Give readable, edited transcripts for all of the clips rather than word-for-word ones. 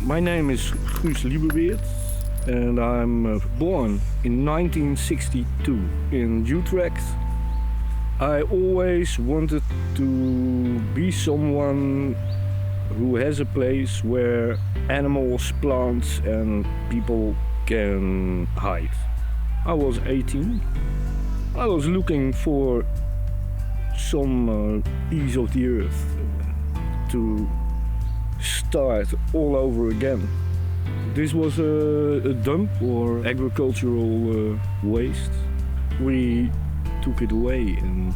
My name is Guus Lieberwerth and I'm born in 1962 in Utrecht. I always wanted to be someone who has a place where animals, plants and people can hide. I was 18. I was looking for some piece of the earth to start all over again. This was a dump or agricultural waste. We took it away and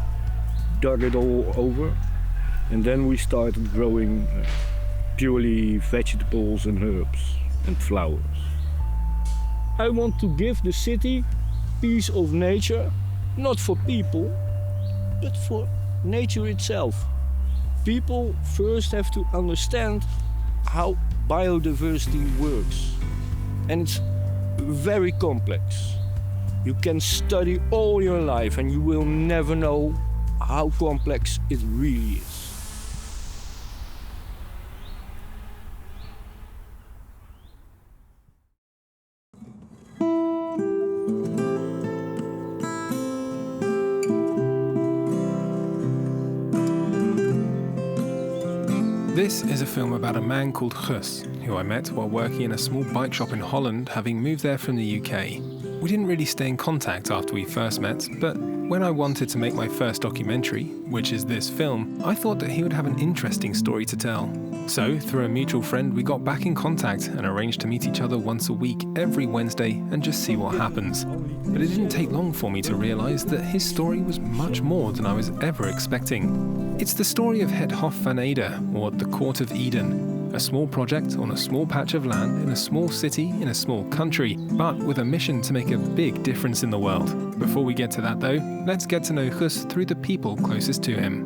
dug it all over, and then we started growing purely vegetables and herbs and flowers. I want to give the city piece of nature, not for people, but for nature itself. People first have to understand how biodiversity works, and it's very complex. You can study all your life and you will never know how complex it really is. This is a film about a man called Guus, who I met while working in a small bike shop in Holland, having moved there from the UK. We didn't really stay in contact after we first met, but when I wanted to make my first documentary, which is this film, I thought that he would have an interesting story to tell. So, through a mutual friend, we got back in contact and arranged to meet each other once a week, every Wednesday, and just see what happens. But it didn't take long for me to realise that his story was much more than I was ever expecting. It's the story of Het Hof van Eden, or the Court of Eden, a small project on a small patch of land in a small city in a small country, but with a mission to make a big difference in the world. Before we get to that though, let's get to know Guus through the people closest to him.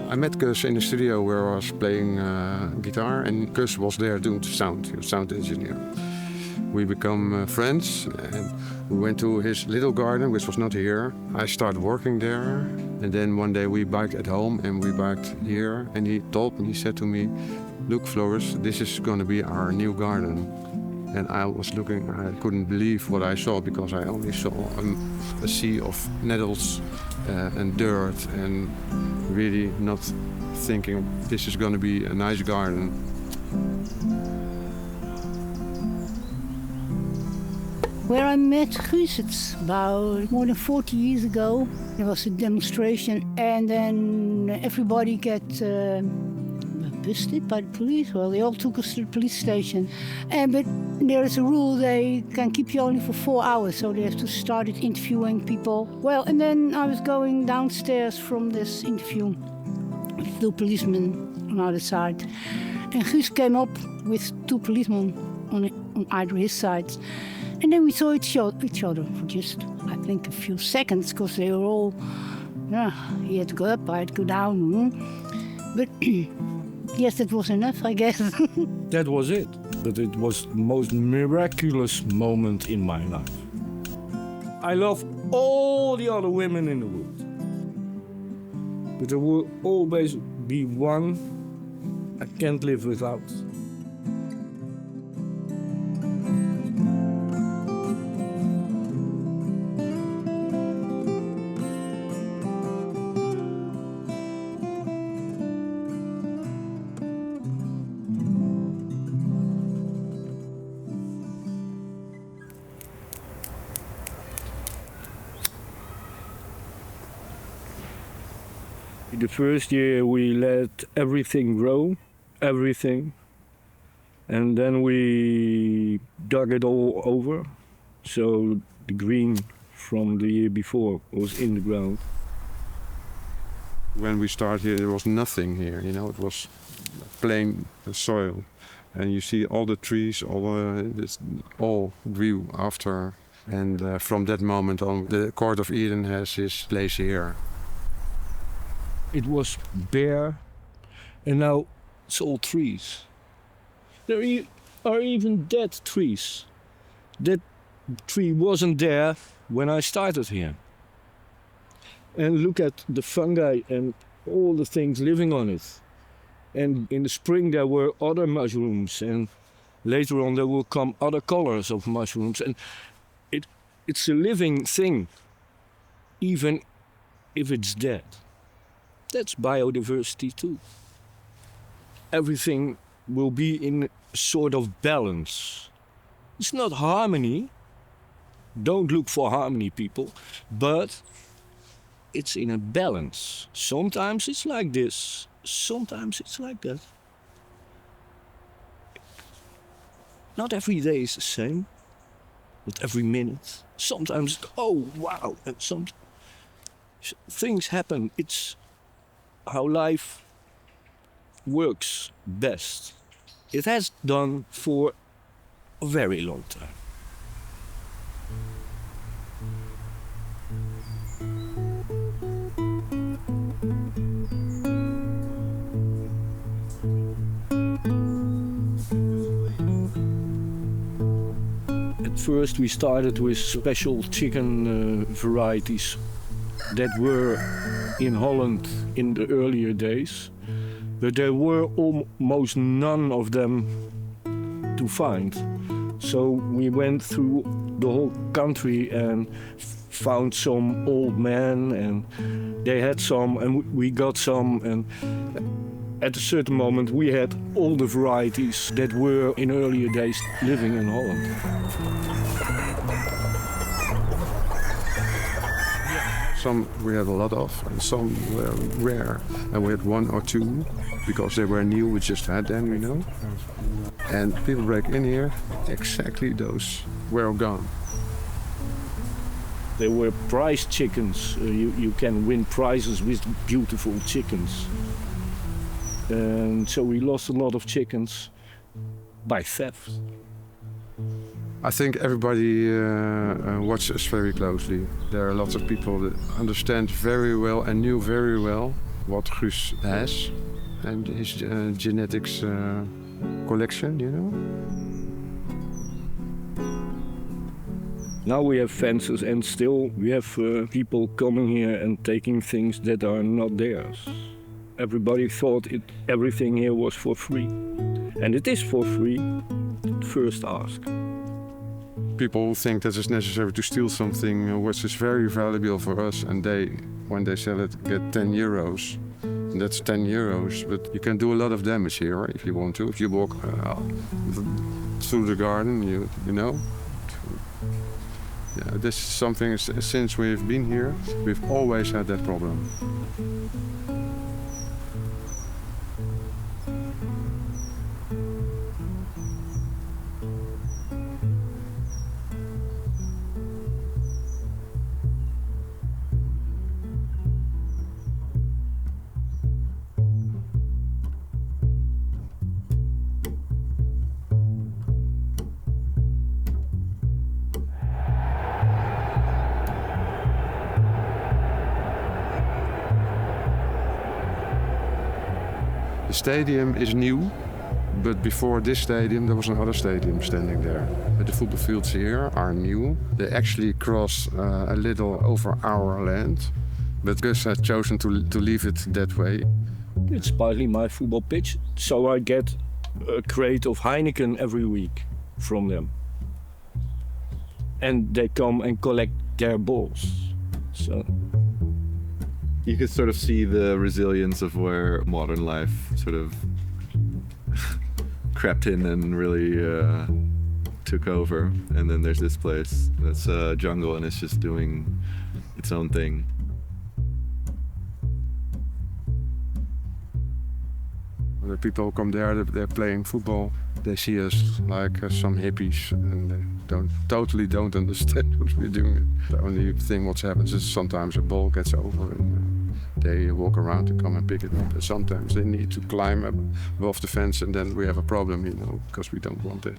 I met Guus in the studio where I was playing guitar, and Guus was there doing sound. He was sound engineer. We become friends, and we went to his little garden, which was not here. I started working there, and then one day we biked at home and we biked here, and he said to me, "Look, Floris, this is going to be our new garden." And I was looking, I couldn't believe what I saw, because I only saw a sea of nettles and dirt, and really not thinking this is going to be a nice garden. Where I met Guus, it's about more than 40 years ago. There was a demonstration, and then everybody got busted by the police. Well, they all took us to the police station. But there is a rule, they can keep you only for 4 hours, so they have to start interviewing people. Well, and then I was going downstairs from this interview with 2 policemen on the other side. And Guus came up with 2 policemen on either his side. And then we saw each other for just, I think, a few seconds, because they were all, he had to go up, I had to go down. But yes, that was enough, I guess. That was it. But it was the most miraculous moment in my life. I love all the other women in the world. But there will always be one I can't live without. The first year we let everything grow, everything, and then we dug it all over, so the green from the year before was in the ground. When we started here, there was nothing here, it was plain soil. And you see all the trees, all grew after. And from that moment on, the Court of Eden has its place here. It was bare, and now it's all trees. There are even dead trees. That tree wasn't there when I started here. And look at the fungi and all the things living on it. And in the spring there were other mushrooms, and Later on there will come other colors of mushrooms, and it's a living thing, even if it's dead. That's biodiversity too. Everything will be in a sort of balance. It's not harmony. Don't look for harmony, people, but it's in a balance. Sometimes it's like this, sometimes it's like that. Not every day is the same, not every minute. Sometimes, oh wow, and some things happen. It's how life works best. It has done for a very long time. At first we started with special chicken varieties that were in Holland in the earlier days, but there were almost none of them to find. So we went through the whole country and found some old men, and they had some, and we got some, and at a certain moment we had all the varieties that were in earlier days living in Holland. Some we had a lot of, and some were rare. And we had one or two, because they were new, we just had them, you know. And people break in here, exactly those were gone. They were prize chickens. You can win prizes with beautiful chickens. And so we lost a lot of chickens by theft. I think everybody watches us very closely. There are lots of people that understand very well and knew very well what Guus has and his genetics collection, you know. Now we have fences, and still we have people coming here and taking things that are not theirs. Everybody thought everything here was for free. And it is for free. First ask. People think that it's necessary to steal something which is very valuable for us, and when they sell it, get 10 euros. And that's 10 euros, but you can do a lot of damage here if you want to. If you walk through the garden, you know. Yeah, this is something, since we've been here, we've always had that problem. The stadium is new, but before this stadium there was another stadium standing there. The football fields here are new. They actually cross a little over our land, but Guus has chosen to leave it that way. It's partly my football pitch, so I get a crate of Heineken every week from them. And they come and collect their balls. So you could sort of see the resilience of where modern life sort of crept in and really took over. And then there's this place that's a jungle and it's just doing its own thing. The people come there, they're playing football. They see us like some hippies, and they totally don't understand what we're doing. The only thing what happens is sometimes a ball gets over and they walk around to come and pick it up. And sometimes they need to climb above the fence, and then we have a problem, you know, because we don't want it.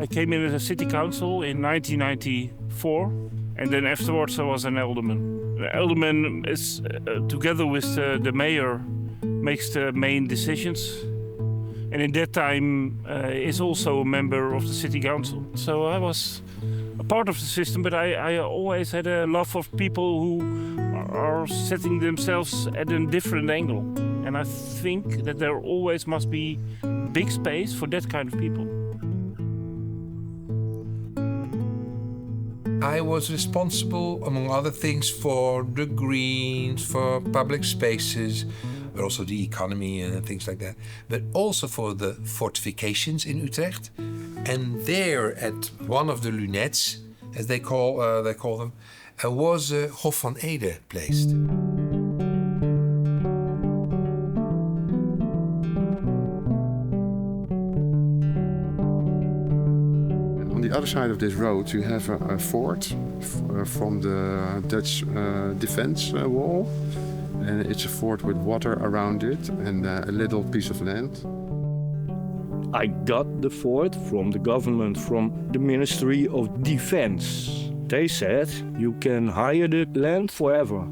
I came in as a city council in 1994. And then afterwards I was an alderman. The alderman is, together with the mayor, makes the main decisions. And in that time is also a member of the city council. So I was a part of the system, but I always had a love of people who are setting themselves at a different angle. And I think that there always must be big space for that kind of people. I was responsible, among other things, for the greens, for public spaces, but also the economy and things like that. But also for the fortifications in Utrecht. And there, at one of the lunettes, as they call them, was Hof van Ede placed. On the other side of this road, you have a fort from the Dutch defense wall. And it's a fort with water around it and a little piece of land. I got the fort from the government, from the Ministry of Defense. They said you can hire the land forever.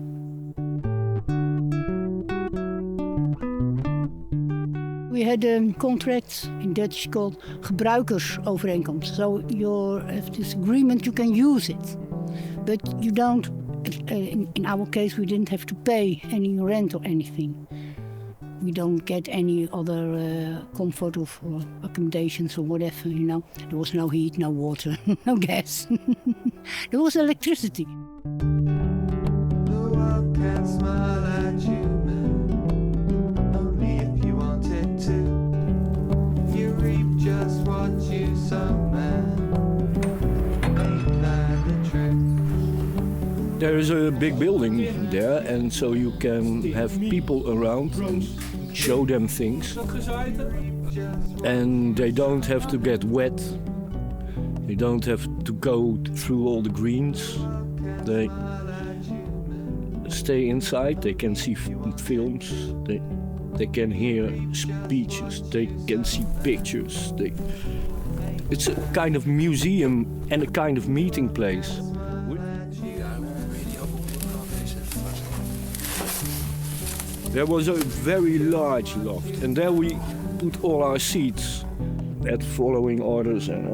We had a contract in Dutch called gebruikersovereenkomst. So you have this agreement, you can use it. But you don't, in our case, we didn't have to pay any rent or anything. We don't get any other comfort of accommodations or whatever, you know. There was no heat, no water, no gas. There was electricity. The world can smile at you, man, only if you want it to. You reap just what you sow, man. Ain't that the truth? There is a big building there, and so you can have people around and show them things. And they don't have to get wet. They don't have to go through all the greens. They stay inside, they can see films, they can hear speeches, they can see pictures. It's a kind of museum and a kind of meeting place. There was a very large loft, and there we put all our seeds at following orders, and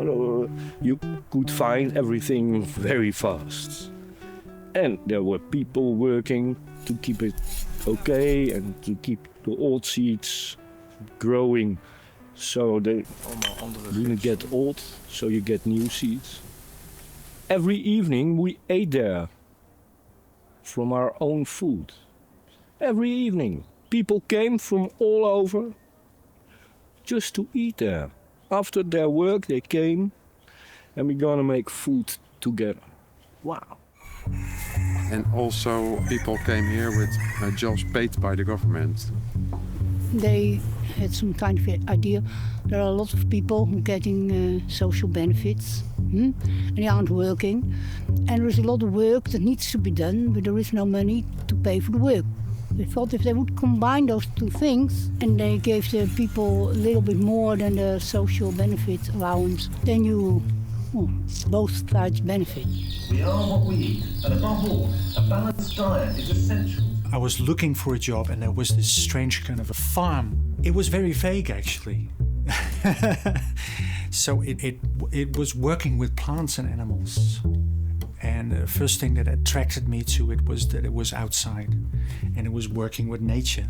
you could find everything very fast. And there were people working to keep it okay and to keep the old seeds growing so they didn't get old, so you get new seeds. Every evening we ate there from our own food. Every evening, people came from all over just to eat there. After their work, they came, and we're gonna make food together. Wow. And also, people came here with jobs paid by the government. They had some kind of idea. There are a lot of people who are getting social benefits, and they aren't working. And there is a lot of work that needs to be done, but there is no money to pay for the work. They thought if they would combine those two things and they gave the people a little bit more than the social benefit allowance, then both sides benefit. We are what we eat, and above all, a balanced diet is essential. I was looking for a job and there was this strange kind of a farm. It was very vague actually. So it was working with plants and animals. And the first thing that attracted me to it was that it was outside and it was working with nature.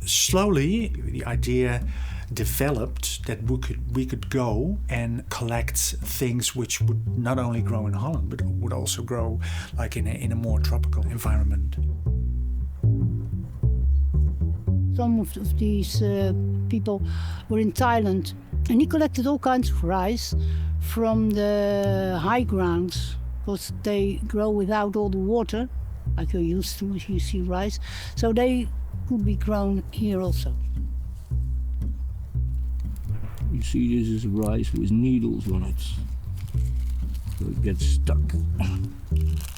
Slowly, the idea developed that we could go and collect things which would not only grow in Holland, but would also grow like in a more tropical environment. Some of these people were in Thailand, and he collected all kinds of rice from the high grounds, because they grow without all the water, like you're used to if you see rice. So they could be grown here also. You see, this is rice with needles on it, so it gets stuck.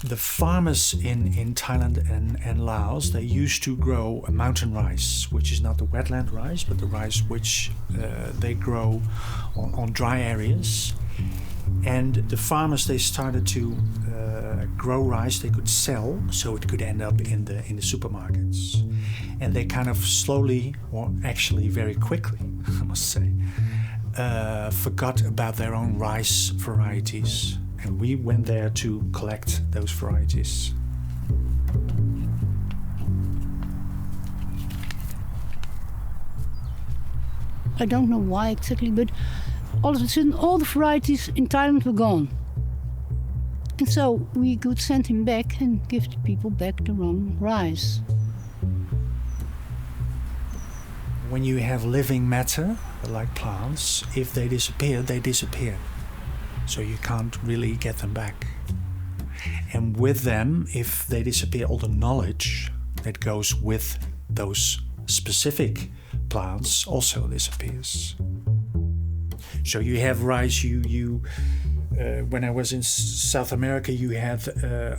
The farmers in Thailand and Laos, they used to grow a mountain rice, which is not the wetland rice, but the rice which they grow on dry areas. And the farmers, they started to grow rice they could sell, so it could end up in the supermarkets. And they kind of slowly, or actually very quickly, I must say, forgot about their own rice varieties. And we went there to collect those varieties. I don't know why exactly, but all of a sudden all the varieties in Thailand were gone. And so we could send him back and give the people back their own rice. When you have living matter, like plants, if they disappear, they disappear. So you can't really get them back. And with them, if they disappear, all the knowledge that goes with those specific plants also disappears. So you have rice, when I was in South America, you had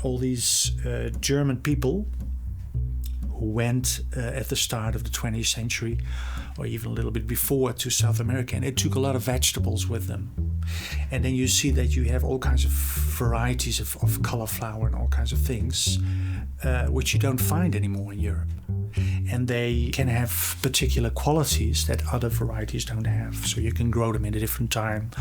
all these German people who went at the start of the 20th century, or even a little bit before, to South America, and they took a lot of vegetables with them. And then you see that you have all kinds of varieties of cauliflower and all kinds of things, which you don't find anymore in Europe. And they can have particular qualities that other varieties don't have. So you can grow them in a different time,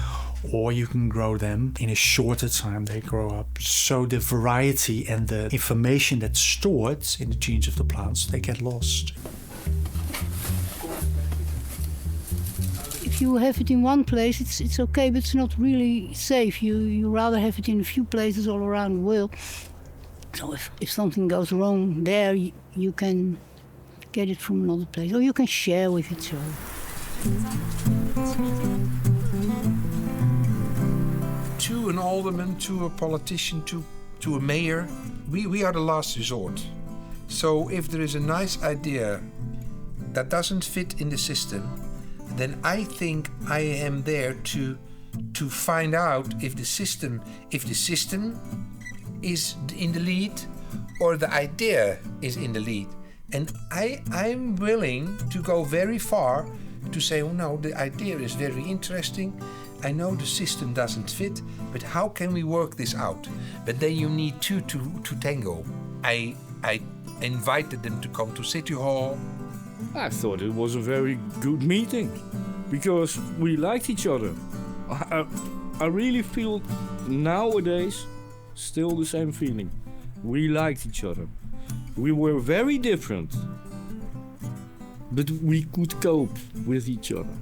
or you can grow them in a shorter time they grow up. So the variety and the information that's stored in the genes of the plants, they get lost. If you have it in one place, it's okay, but it's not really safe. You rather have it in a few places all around the world. So if something goes wrong there, you can get it from another place, or you can share with each other. To an alderman, to a politician, to a mayor, we are the last resort. So if there is a nice idea that doesn't fit in the system, then I think I am there to find out if the system is in the lead or the idea is in the lead. And I'm willing to go very far to say, oh no, the idea is very interesting. I know the system doesn't fit, but how can we work this out? But then you need two to tango. I invited them to come to City Hall. I thought it was a very good meeting because we liked each other. I really feel nowadays still the same feeling. We liked each other. We were very different, but we could cope with each other.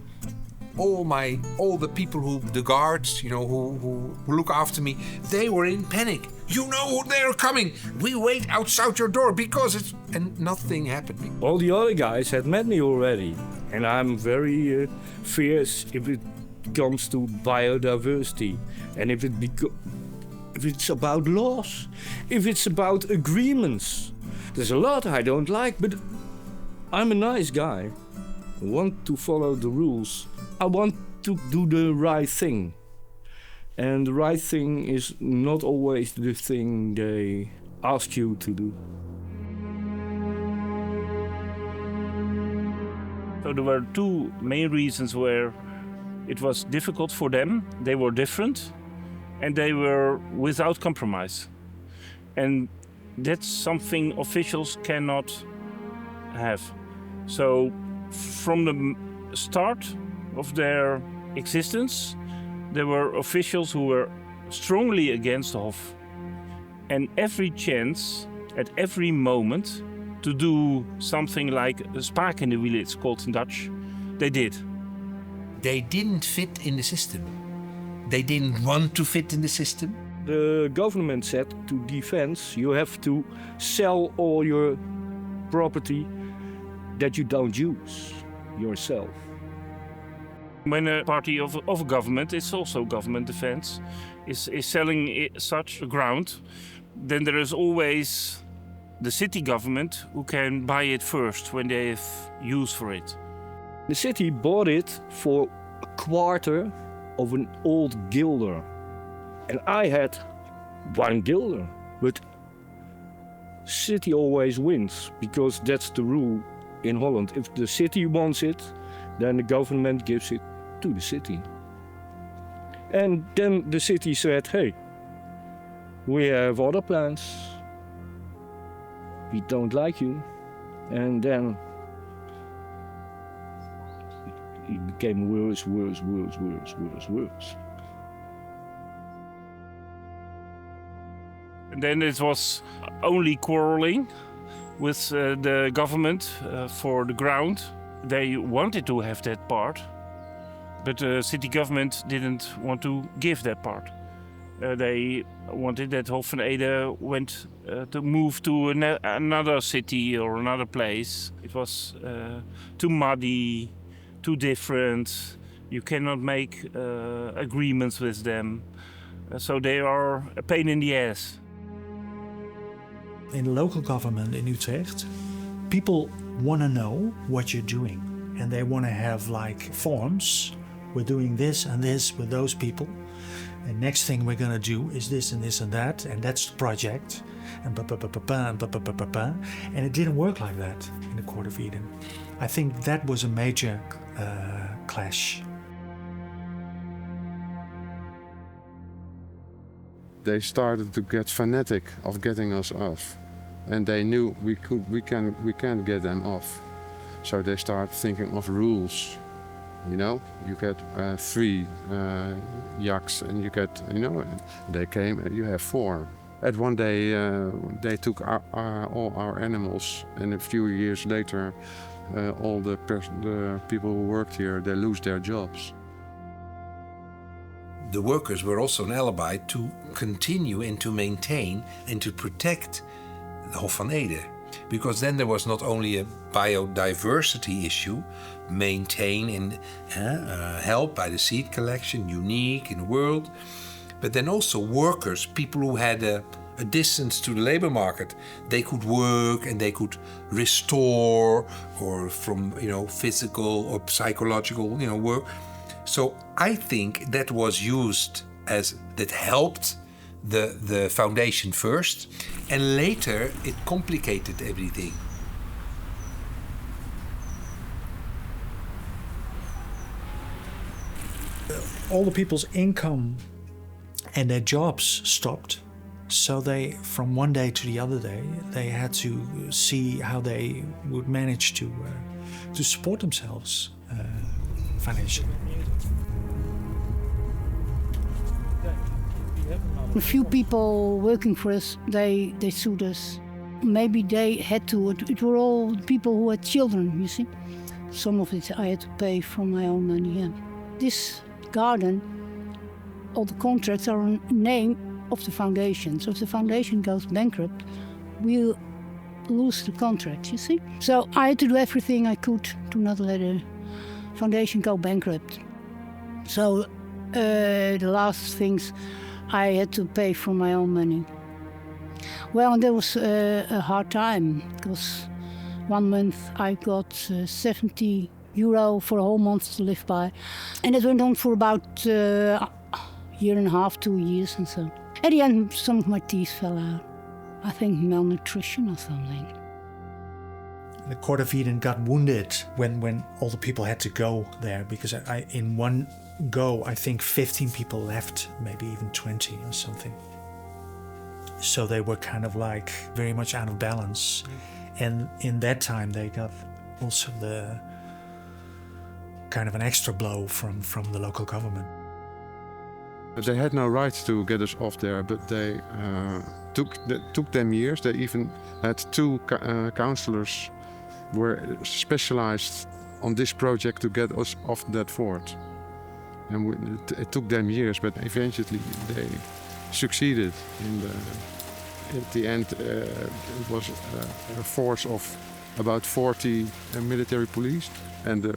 All the people the guards, who look after me, they were in panic. You know they're coming. We wait outside your door and nothing happened. All the other guys had met me already, and I'm very fierce if it comes to biodiversity, and if it's about laws, if it's about agreements. There's a lot I don't like, but I'm a nice guy. I want to follow the rules. I want to do the right thing. And the right thing is not always the thing they ask you to do. So there were two main reasons where it was difficult for them. They were different and they were without compromise. And that's something officials cannot have. So from the start of their existence, there were officials who were strongly against the Hof. And every chance, at every moment, to do something like a spaak in the wiel, it's called in Dutch, they did. They didn't fit in the system. They didn't want to fit in the system. The government said to defense, you have to sell all your property that you don't use yourself. When a party of government, it's also government defense, is selling such ground, then there is always the city government who can buy it first when they have use for it. The city bought it for a quarter of an old guilder. And I had 1 guilder, but city always wins because that's the rule in Holland. If the city wants it, then the government gives it to the city. And then the city said, hey, we have other plans. We don't like you. And then became worse, worse, worse, worse, worse, worse. And then it was only quarreling with the government for the ground. They wanted to have that part, but the city government didn't want to give that part. They wanted that Hof van Ede went to move to another city or another place. It was too muddy, too different. You cannot make agreements with them. So they are a pain in the ass. In local government in Utrecht, people want to know what you're doing. And they want to have like forms. We're doing this and this with those people. And next thing we're going to do is this and this and that. And that's the project. And and it didn't work like that in the Court of Eden. I think that was a major clash. They started to get fanatic of getting us off. And they knew we can't get them off. So they start thinking of rules. You know, you get 3 yaks and you get, you know, they came and you have 4. At one day they took all our animals, and a few years later all the people who worked here, they lose their jobs. The workers were also an alibi to continue and to maintain and to protect the Hof van Ede. Because then there was not only a biodiversity issue, maintain and help by the seed collection, unique in the world, but then also workers, people who had a distance to the labor market, they could work and they could restore, or from, you know, physical or psychological, you know, work. So I think that was used as, that helped the foundation first, and later it complicated everything. All the people's income and their jobs stopped. So they, from one day to the other day, they had to see how they would manage to support themselves financially. A few people working for us, they sued us. Maybe they had to. It were all people who had children, you see. Some of it I had to pay from my own money. Yeah. This garden, all the contracts are in name of the foundation. So if the foundation goes bankrupt, we'll lose the contract, you see. So I had to do everything I could to not let the foundation go bankrupt. So the last things I had to pay from my own money. Well, and that was a hard time, because 1 month I got 70 euro for a whole month to live by. And it went on for about a year and a half, 2 years and so. At the end, some of my teeth fell out. I think malnutrition or something. The Court of Eden got wounded when all the people had to go there, because in one go, I think 15 people left, maybe even 20 or something. So they were kind of like very much out of balance. And in that time they got also the kind of an extra blow from the local government. They had no right to get us off there, but they took them years. They even had 2 councillors were specialized on this project to get us off that fort. And it took them years, but eventually they succeeded. At the end, it was a force of about 40 military police, and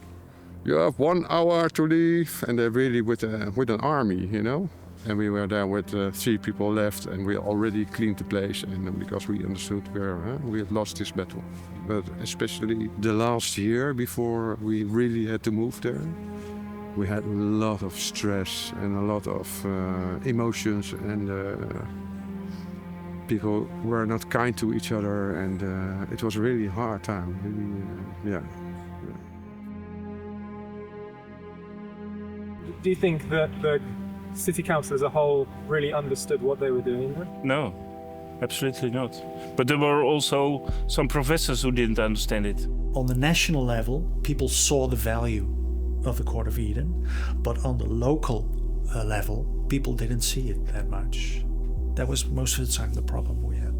you have 1 hour to leave, and they're really with an army, you know. And we were there with 3 people left, and we already cleaned the place, and because we understood we had lost this battle. But especially the last year before we really had to move there, we had a lot of stress and a lot of emotions, and people were not kind to each other, and it was a really hard time. Really, yeah. Do you think that the city council as a whole really understood what they were doing? No, absolutely not. But there were also some professors who didn't understand it. On the national level, people saw the value of the Court of Eden, but on the local level, people didn't see it that much. That was most of the time the problem we had.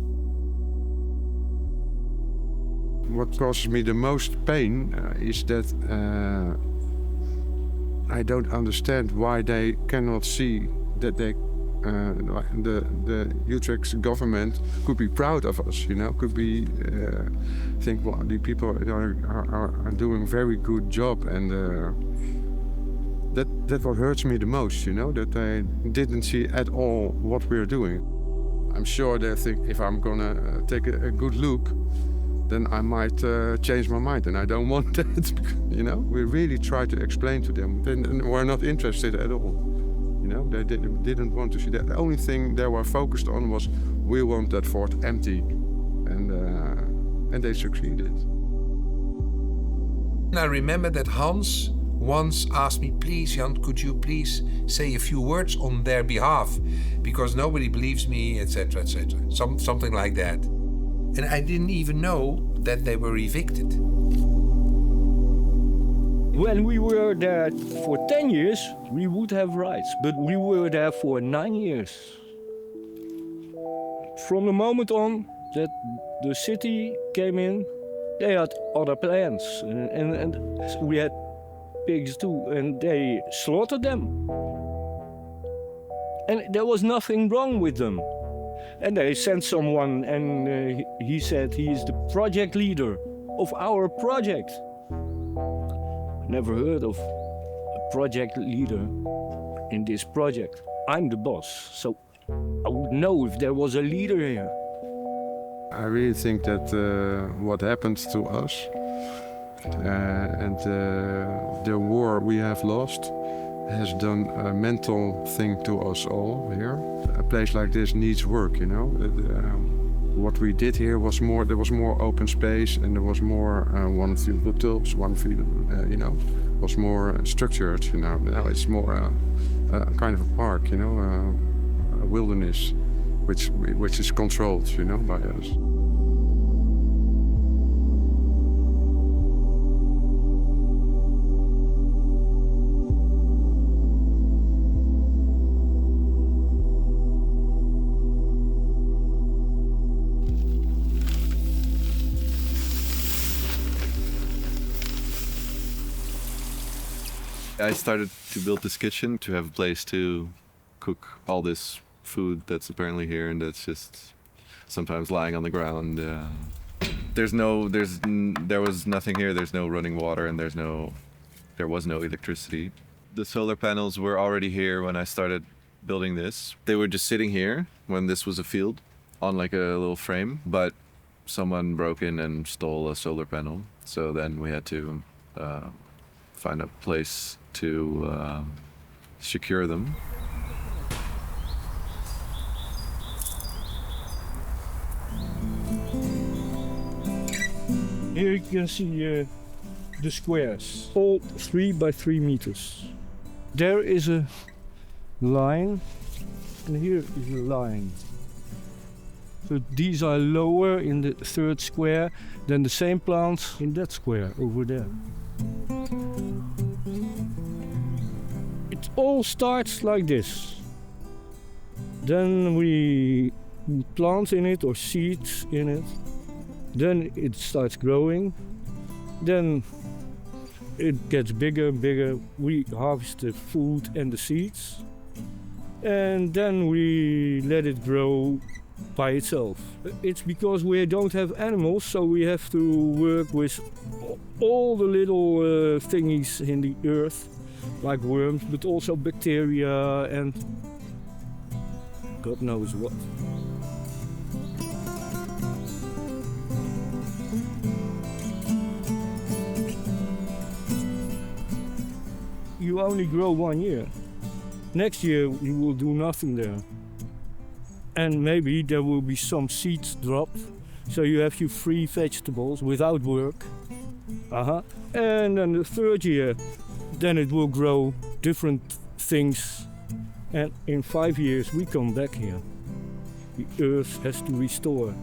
What causes me the most pain is that I don't understand why they cannot see that they, the Utrecht government could be proud of us, you know, could be think, well, the people are doing very good job, and that what hurts me the most, you know, that they didn't see at all what we're doing. I'm sure they think if I'm gonna take a good look, then I might change my mind, and I don't want that. You know, we really try to explain to them, and we're not interested at all. You know, they didn't want to see that. The only thing they were focused on was, we want that fort empty, and they succeeded. I remember that Hans once asked me, please, Jan, could you please say a few words on their behalf, because nobody believes me, etc., etc. Something like that. And I didn't even know that they were evicted. When we were there for 10 years, we would have rights, but we were there for 9 years. From the moment on that the city came in, they had other plans, and we had pigs too, and they slaughtered them. And there was nothing wrong with them. And they sent someone, and he said he is the project leader of our project. Never heard of a project leader in this project. I'm the boss, so I would know if there was a leader here. I really think that what happened to us and the war we have lost has done a mental thing to us all here. A place like this needs work, you know. What we did here was more, there was more open space, and there was more one field of tulps, one field, you know, was more structured, you know. Now it's more kind of a park, you know, a wilderness, which is controlled, you know, by us. I started to build this kitchen to have a place to cook all this food that's apparently here, and that's just sometimes lying on the ground. There was nothing here. There's no running water, and there was no electricity. The solar panels were already here when I started building this. They were just sitting here when this was a field on like a little frame, but someone broke in and stole a solar panel. So then we had to find a place to secure them. Here you can see the squares, all 3 by 3 meters. There is a line, and here is a line. So these are lower in the 3rd square than the same plants in that square over there. It all starts like this. Then we plant in it or seeds in it. Then it starts growing. Then it gets bigger and bigger. We harvest the food and the seeds. And then we let it grow by itself. It's because we don't have animals, so we have to work with all the little thingies in the earth, like worms, but also bacteria and God knows what. You only grow 1 year. Next year you will do nothing there. And maybe there will be some seeds dropped, so you have your free vegetables without work. And then the 3rd year, then it will grow different things. And in 5 years we come back here. The earth has to restore.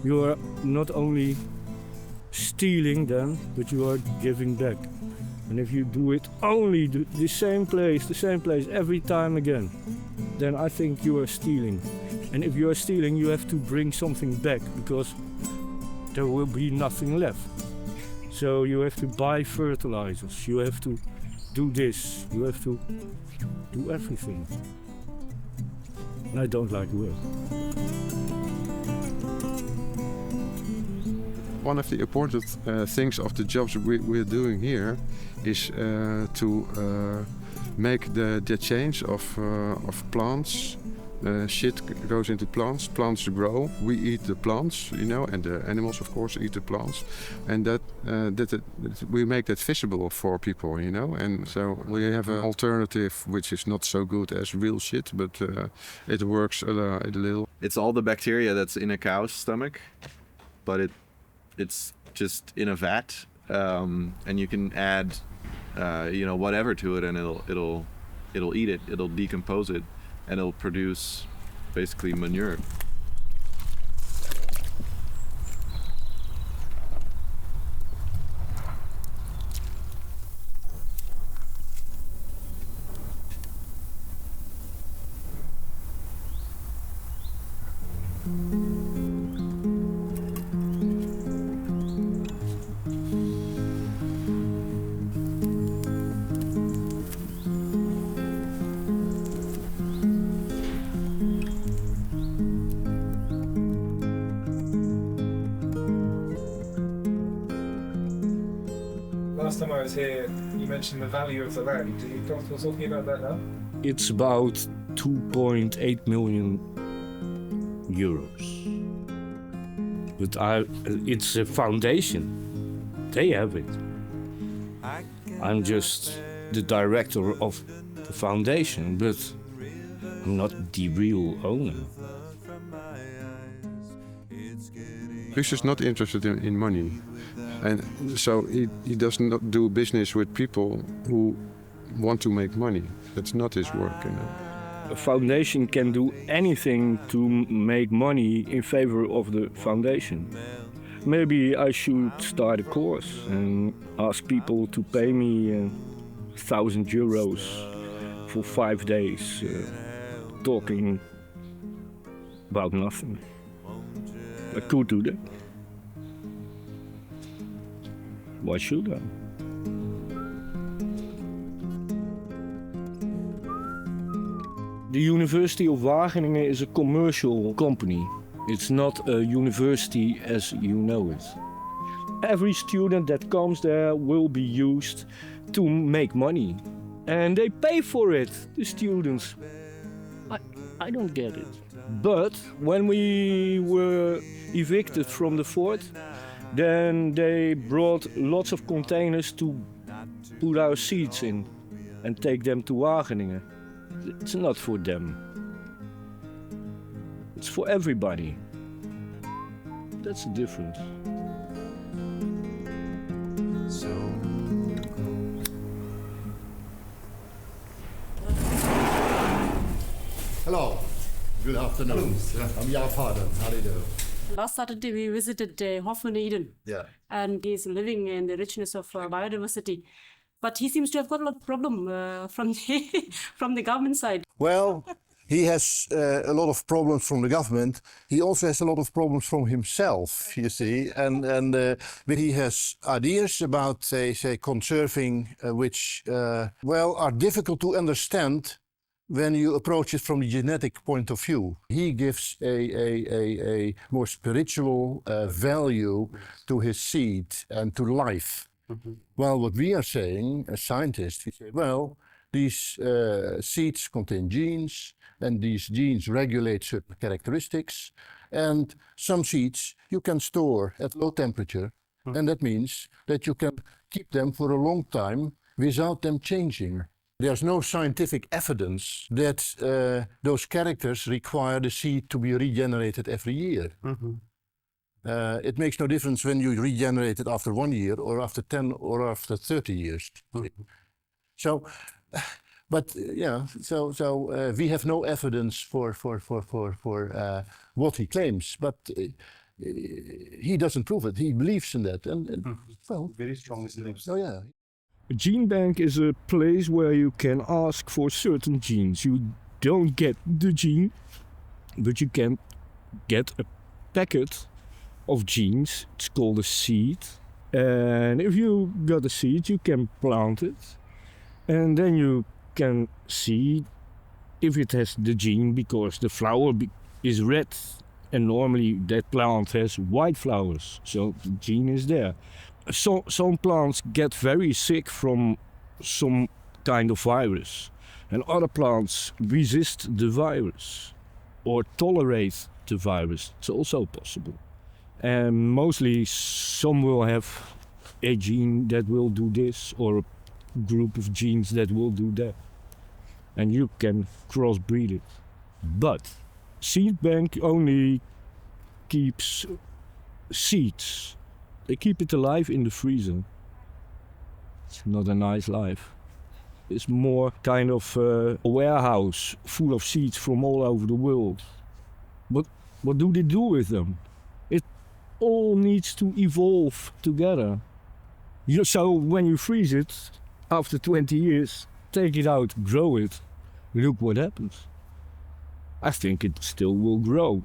You are not only stealing then, but you are giving back. And if you do it only the same place every time again, then I think you are stealing. And if you are stealing, you have to bring something back, because there will be nothing left. So you have to buy fertilizers, you have to do this, you have to do everything. And I don't like work. One of the important things of the jobs we're doing here is to make the change of plants. Shit goes into plants, plants grow, we eat the plants, you know, and the animals of course eat the plants, and that we make that visible for people, you know, and so we have an alternative which is not so good as real shit, but it works a little. It's all the bacteria that's in a cow's stomach, but it's just in a vat, and you can add, you know, whatever to it, and it'll eat it, it'll decompose it, and it'll produce basically manure. Last time I was here, you mentioned the value of the land. Are you comfortable talking about that now? It's about 2.8 million euros. But it's a foundation. They have it. I'm just the director of the foundation, but I'm not the real owner. Guus is not interested in money. And so he does not do business with people who want to make money. That's not his work, you know. A foundation can do anything to make money in favor of the foundation. Maybe I should start a course and ask people to pay me 1,000 euros for 5 days talking about nothing. I could do that. Why should I? The University of Wageningen is a commercial company. It's not a university as you know it. Every student that comes there will be used to make money. And they pay for it, the students. I don't get it. But when we were evicted from the fort, then they brought lots of containers to put our seeds in and take them to Wageningen. It's not for them. It's for everybody. That's the difference. Hello, good afternoon. I'm Jaap Harden. How do you do? Last Saturday we visited Hoffman Eden. Yeah. And he's living in the richness of biodiversity. But he seems to have got a lot of problem from the government side. Well, he has a lot of problems from the government. He also has a lot of problems from himself, you see. But he has ideas about, say conserving, which, are difficult to understand when you approach it from the genetic point of view. He gives a more spiritual value to his seed and to life. Mm-hmm. Well, what we are saying as scientists, we say, well, these seeds contain genes, and these genes regulate certain characteristics, and some seeds you can store at low temperature, and that means that you can keep them for a long time without them changing. There's no scientific evidence that those characters require the seed to be regenerated every year. Mm-hmm. It makes no difference when you regenerate it after 1 year or after 10 or after 30 years. Mm-hmm. So, but we have no evidence for what he claims, but he doesn't prove it. He believes in that, and well, very strong beliefs. Oh yeah. A gene bank is a place where you can ask for certain genes. You don't get the gene, but you can get a packet of genes. It's called a seed. And if you got a seed, you can plant it. And then you can see if it has the gene, because the flower is red. And normally that plant has white flowers, so the gene is there. Some plants get very sick from some kind of virus, and other plants resist the virus or tolerate the virus. It's also possible. And mostly some will have a gene that will do this, or a group of genes that will do that. And you can crossbreed it. But seed bank only keeps seeds. They keep it alive in the freezer. It's not a nice life. It's more kind of a warehouse full of seeds from all over the world. But what do they do with them? It all needs to evolve together. So when you freeze it, after 20 years, take it out, grow it, look what happens. I think it still will grow.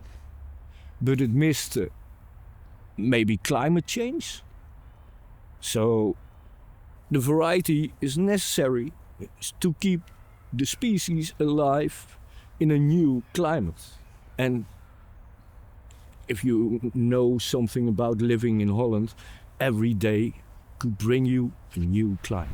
But it missed maybe climate change. So the variety is necessary to keep the species alive in a new climate. And if you know something about living in Holland, every day could bring you a new climate.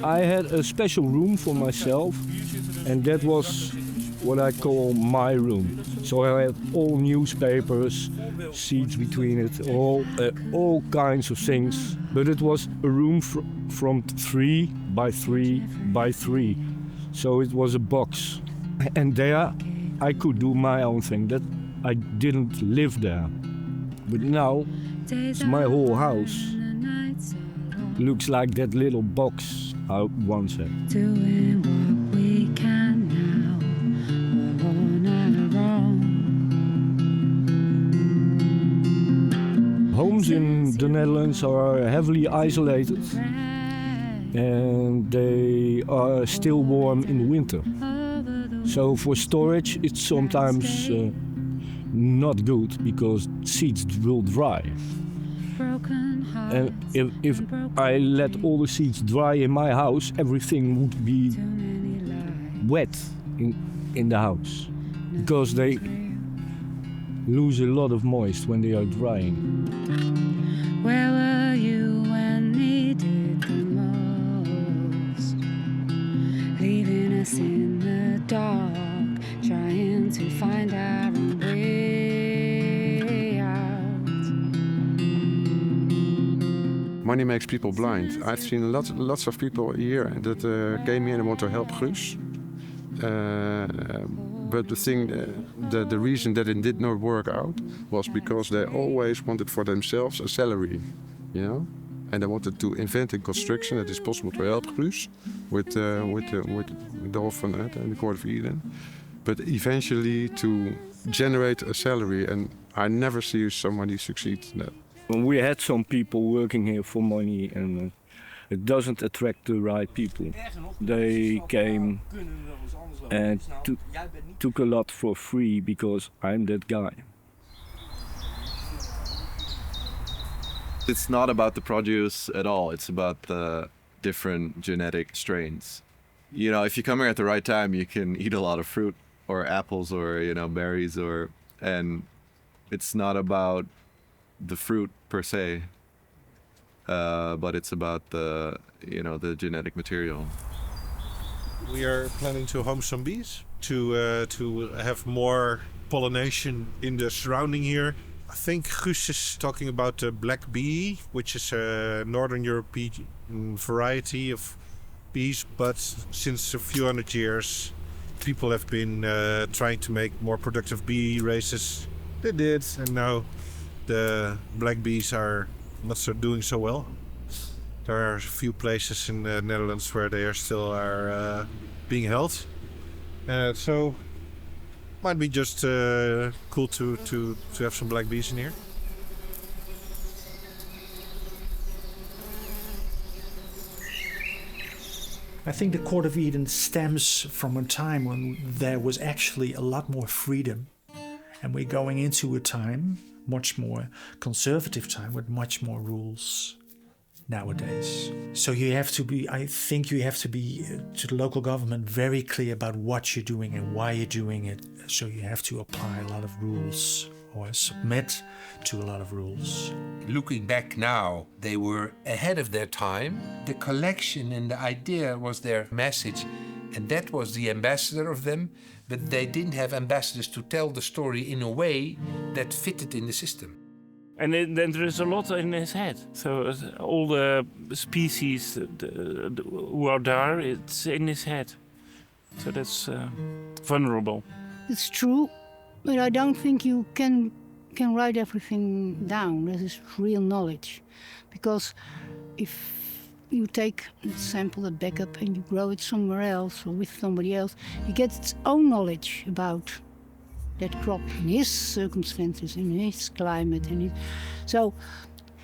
I had a special room for myself, and that was what I call my room. So I had all newspapers, seats between it, all kinds of things. But it was a room from 3 by 3 by 3. So it was a box. And there I could do my own thing. That I didn't live there. But now it's my whole house. Looks like that little box I once had. Doing what we can now, we're on our own. Homes in the Netherlands are heavily isolated, and they are still warm in winter. So for storage it's sometimes not good, because seeds will dry. And if I let all the seeds dry in my house, everything would be wet in the house, because they lose a lot of moist when they are drying. Where were you when needed the most? Leaving us in the dark, trying to find our own way out. Money makes people blind. I've seen lots of people here that came here and want to help Guus. But the thing, the reason that it did not work out was because they always wanted for themselves a salary, you know, and they wanted to invent a construction that is possible to help Guus with the orphanage and the Court of Eden, but eventually to generate a salary. And I never see somebody succeed in that. We had some people working here for money, and it doesn't attract the right people. They came and took a lot for free because I'm that guy. It's not about the produce at all. It's about the different genetic strains. You know, if you come here at the right time, you can eat a lot of fruit or apples or, you know, berries, and it's not about the fruit per se, but it's about the, you know, the genetic material. We are planning to home some bees to have more pollination in the surrounding here. I think Guus is talking about the black bee, which is a Northern European variety of bees, but since a few hundred years people have been trying to make more productive bee races. They did, and now the black bees are not doing so well. There are a few places in the Netherlands where they are still being held. So Might be just cool to have some black bees in here. I think the Court of Eden stems from a time when there was actually a lot more freedom. And we're going into a time, much more conservative time, with much more rules nowadays. So you have to be, I think you have to be, to the local government, very clear about what you're doing and why you're doing it. So you have to apply a lot of rules or submit to a lot of rules. Looking back now, they were ahead of their time. The collection and the idea was their message, and that was the ambassador of them, but they didn't have ambassadors to tell the story in a way that fitted in the system. And then there is a lot in his head. So all the species who are there, it's in his head. So that's vulnerable. It's true, but I don't think you can write everything down. This is real knowledge. Because if you take a sample, a backup, and you grow it somewhere else or with somebody else, you get its own knowledge about that crop in his circumstances, in his climate. So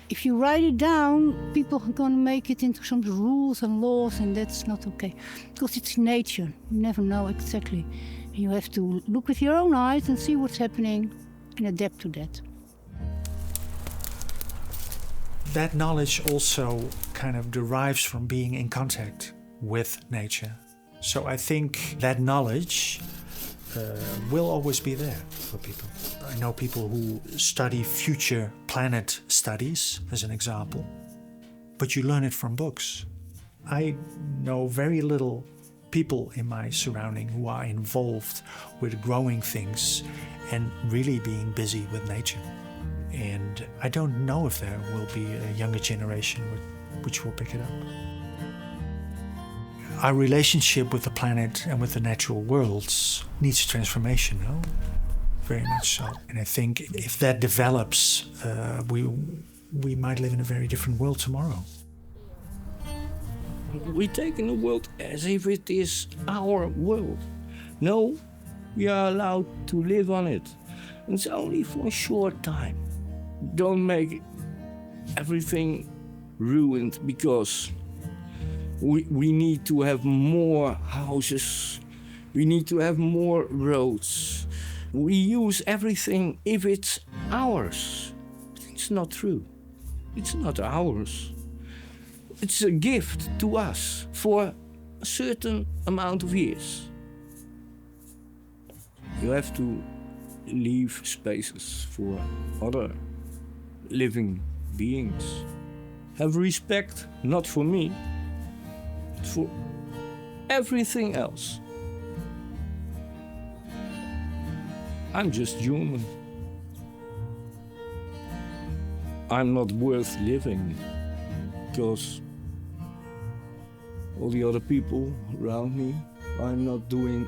if you write it down, people are going to make it into some rules and laws, and that's not okay. Because it's nature. You never know exactly. You have to look with your own eyes and see what's happening and adapt to that. That knowledge also kind of derives from being in contact with nature. So I think that knowledge will always be there for people. I know people who study future planet studies, as an example, but you learn it from books. I know very little people in my surrounding who are involved with growing things and really being busy with nature. And I don't know if there will be a younger generation which will pick it up. Our relationship with the planet and with the natural worlds needs transformation, no? Very much so. And I think if that develops, we might live in a very different world tomorrow. We take in the world as if it is our world. No, we are allowed to live on it. It's only for a short time. Don't make everything ruined because we need to have more houses. We need to have more roads. We use everything if it's ours. It's not true. It's not ours. It's a gift to us for a certain amount of years. You have to leave spaces for other living beings. Have respect, not for me, but for everything else. I'm just human. I'm not worth living because all the other people around me, I'm not doing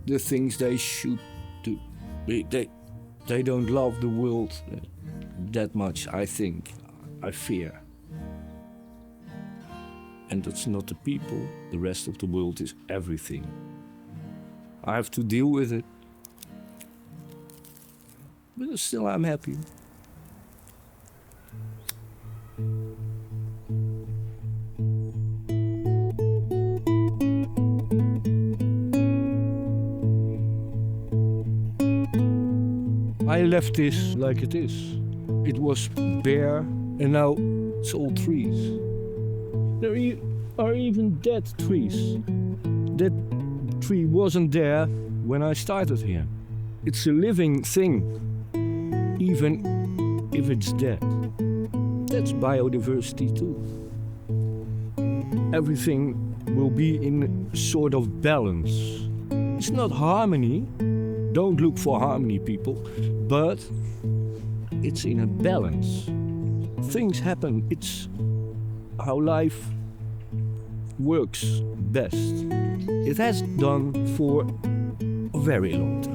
the things they should do. They don't love the world that much, I think. I fear. And that's not the people. The rest of the world is everything. I have to deal with it. But still, I'm happy. I left this like it is. It was bare and now it's all trees. There are even dead trees. That tree wasn't there when I started here. It's a living thing, even if it's dead. That's biodiversity too. Everything will be in a sort of balance. It's not harmony. Don't look for harmony, people, but it's in a balance. Things happen. It's how life works best. It has done for a very long time.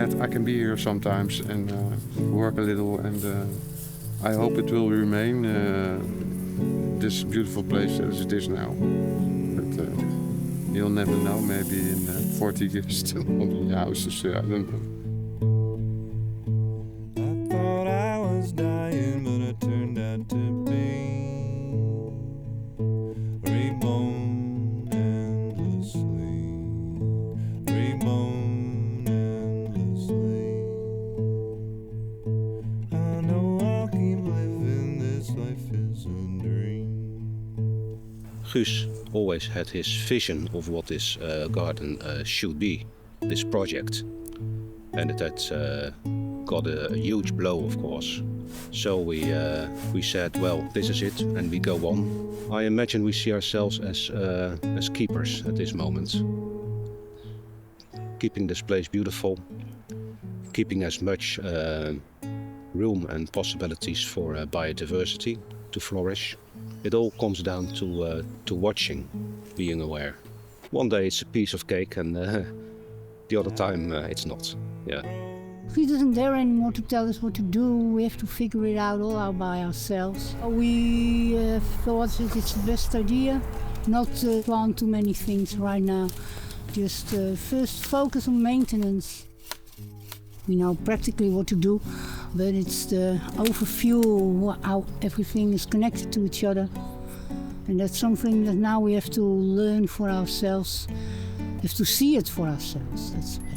that I can be here sometimes and work a little, and I hope it will remain this beautiful place as it is now. But you'll never know, maybe in 40 years still will be houses, I don't know. I thought I was dying, but it turned out to be reborn endlessly, reborn endlessly. I know I'll keep living, this life is a dream. Guus always had his vision of what this garden should be, this project. And it had got a huge blow, of course. So we said, well, this is it, and we go on. I imagine we see ourselves as keepers at this moment. Keeping this place beautiful, keeping as much room and possibilities for biodiversity to flourish. It all comes down to watching, being aware. One day it's a piece of cake, and the other time it's not. Yeah. He doesn't dare anymore to tell us what to do. We have to figure it out all out by ourselves. We thought that it's the best idea not to plant too many things right now. Just first focus on maintenance. We know practically what to do, but it's the overview, how everything is connected to each other. And that's something that now we have to learn for ourselves. We have to see it for ourselves. That's better.